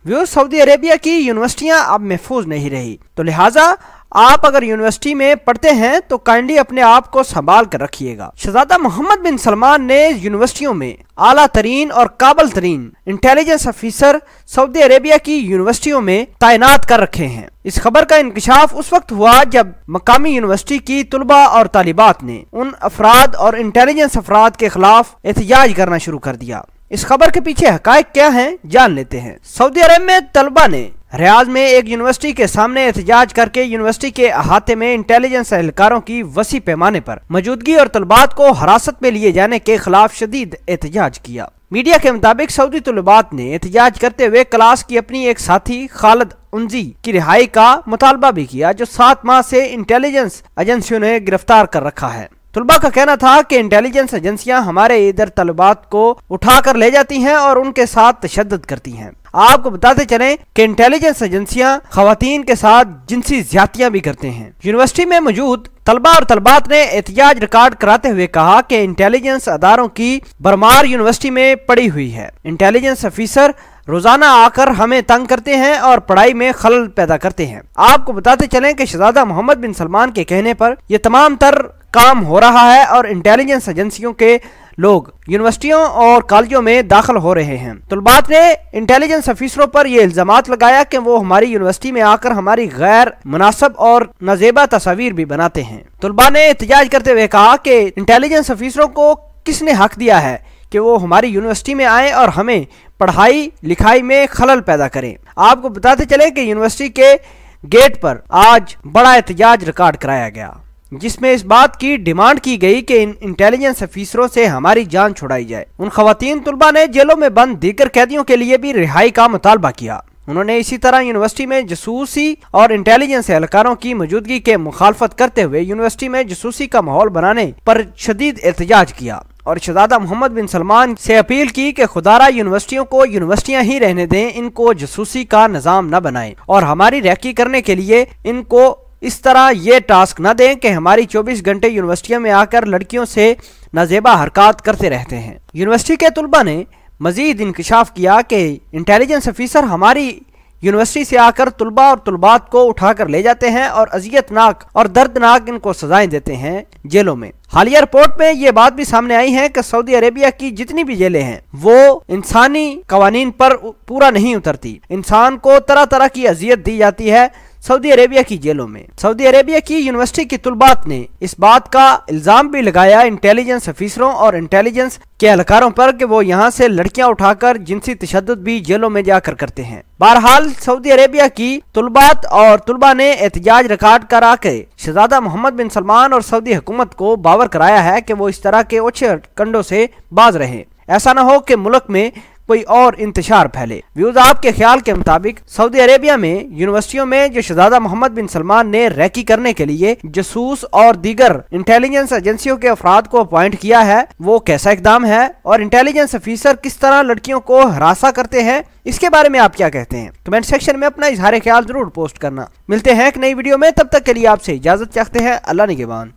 Saudi Arabia की यूनिवर्सिटियां अब महफूज नहीं रही, तो लिहाजा आप अगर यूनिवर्सिटी में पढ़ते हैं तो काइंडली अपने आप को संभाल कर रखिएगा। शहजादा मोहम्मद बिन सलमान ने यूनिवर्सिटियों में आला तरीन और काबिल तरीन इंटेलिजेंस ऑफिसर सऊदी अरेबिया की यूनिवर्सिटियों में तैनात कर रखे हैं। इस खबर का इंकशाफ उस वक्त हुआ जब मकामी यूनिवर्सिटी की तुलबा और तालिबात ने उन अफराद और इंटेलिजेंस अफराद के खिलाफ एहतजाज करना शुरू कर दिया। इस खबर के पीछे हकायक क्या हैं, जान लेते हैं। सऊदी अरब में तलबा ने रियाद में एक यूनिवर्सिटी के सामने एहतजाज करके यूनिवर्सिटी के अहाते में इंटेलिजेंस एहलकारों की वसी पैमाने पर मौजूदगी और तलबात को हिरासत में लिए जाने के खिलाफ शदीद एहतजाज किया। मीडिया के मुताबिक सऊदी तलबात ने एहतजाज करते हुए क्लास की अपनी एक साथी खालिद उनजी की रिहाई का मुतालबा भी किया, जो 7 माह से इंटेलिजेंस एजेंसियों ने गिरफ्तार कर रखा है। तलबा का कहना था कि इंटेलिजेंस एजेंसियां हमारे इधर तलबात को उठा कर ले जाती हैं और उनके साथ तशद्दुद करती हैं। आपको बताते चलें कि इंटेलिजेंस एजेंसियां खवातीन के साथ जिनसी ज्यादतियां भी करते हैं। यूनिवर्सिटी में मौजूद तलबा और तलबात ने एहतजाज रिकॉर्ड कराते हुए कहा कि इंटेलिजेंस अदारों की भरमार यूनिवर्सिटी में पड़ी हुई है। इंटेलिजेंस ऑफिसर रोजाना आकर हमें तंग करते हैं और पढ़ाई में खलल पैदा करते हैं। आपको बताते चलें कि शहजादा मोहम्मद बिन सलमान के कहने पर यह तमाम तर काम हो रहा है और इंटेलिजेंस एजेंसियों के लोग यूनिवर्सिटियों और कॉलेजों में दाखिल हो रहे हैं। तलबात ने इंटेलिजेंस ऑफिसरों पर यह इल्जामात लगाया कि वो हमारी यूनिवर्सिटी में आकर हमारी गैर मुनासिब और नाजेबा तस्वीर भी बनाते हैं। तलबा ने एहतजाज करते हुए कहा कि इंटेलिजेंस ऑफिसरों को किसने हक दिया है कि वो हमारी यूनिवर्सिटी में आए और हमें पढ़ाई लिखाई में खलल पैदा करें। आपको बताते चले कि यूनिवर्सिटी के गेट पर आज बड़ा एहतजाज रिकॉर्ड कराया गया, जिसमें इस बात की डिमांड की गई कि इन इंटेलिजेंस ऑफिसरों से हमारी जान छुड़ाई जाए। उन खवातीन तलबा ने जेलों में बंद दीगर कैदियों के लिए भी रिहाई का मुतालबा किया। उन्होंने इसी तरह यूनिवर्सिटी में जसूसी और इंटेलिजेंस एहलकारों की मौजूदगी के मुखालफत करते हुए यूनिवर्सिटी में जसूसी का माहौल बनाने पर शदीद एहतजाज किया और शहजादा मोहम्मद बिन सलमान से अपील की कि खुदारा यूनिवर्सिटियों को यूनिवर्सिटियां ही रहने दें, इनको जसूसी का निजाम न बनाएं और हमारी रैकी करने के लिए इनको इस तरह ये टास्क न दें कि हमारी 24 घंटे यूनिवर्सिटियों में आकर लड़कियों से नाजेबा हरकत करते रहते हैं। यूनिवर्सिटी के तलबा ने मजीद इंकशाफ किया कि इंटेलिजेंस ऑफिसर हमारी यूनिवर्सिटी से आकर तलबा और तलबात को उठाकर ले जाते हैं और अजियतनाक और दर्दनाक इनको सजाएं देते हैं जेलों में। हालिया रिपोर्ट में ये बात भी सामने आई है कि सऊदी अरेबिया की जितनी भी जेलें हैं वो इंसानी कवानीन पर पूरा नहीं उतरती। इंसान को तरह तरह की अजियत दी जाती है सऊदी अरेबिया की जेलों में। सऊदी अरेबिया की यूनिवर्सिटी की तलबात ने इस बात का इल्जाम भी लगाया इंटेलिजेंस ऑफिसरों और इंटेलिजेंस के एहलकारों पर कि वो यहाँ से लड़कियां उठाकर जिनसी तशद्दुद भी जेलों में जाकर करते हैं। बहरहाल सऊदी अरेबिया की तलबात और तलबा ने एहतजाज रिकॉर्ड करा के शहजादा मोहम्मद बिन सलमान और सऊदी हुकूमत को बावर कराया है कि वो इस तरह के ओछे कंडों से बाज रहे। ऐसा न हो कि मुल्क में कोई और इंतशार फैले। व्यूज आपके ख्याल के मुताबिक सऊदी अरेबिया में यूनिवर्सिटियों में जो शहजादा मोहम्मद बिन सलमान ने रैकी करने के लिए जसूस और दीगर इंटेलिजेंस एजेंसियों के अफराद को अपॉइंट किया है, वो कैसा इकदाम है और इंटेलिजेंस ऑफिसर किस तरह लड़कियों को हरासा करते हैं, इसके बारे में आप क्या कहते हैं? कमेंट सेक्शन में अपना इजहार ख्याल जरूर पोस्ट करना। मिलते हैं एक नई वीडियो में, तब तक के लिए आपसे इजाजत चाहते हैं। अल्लाह निगहबान।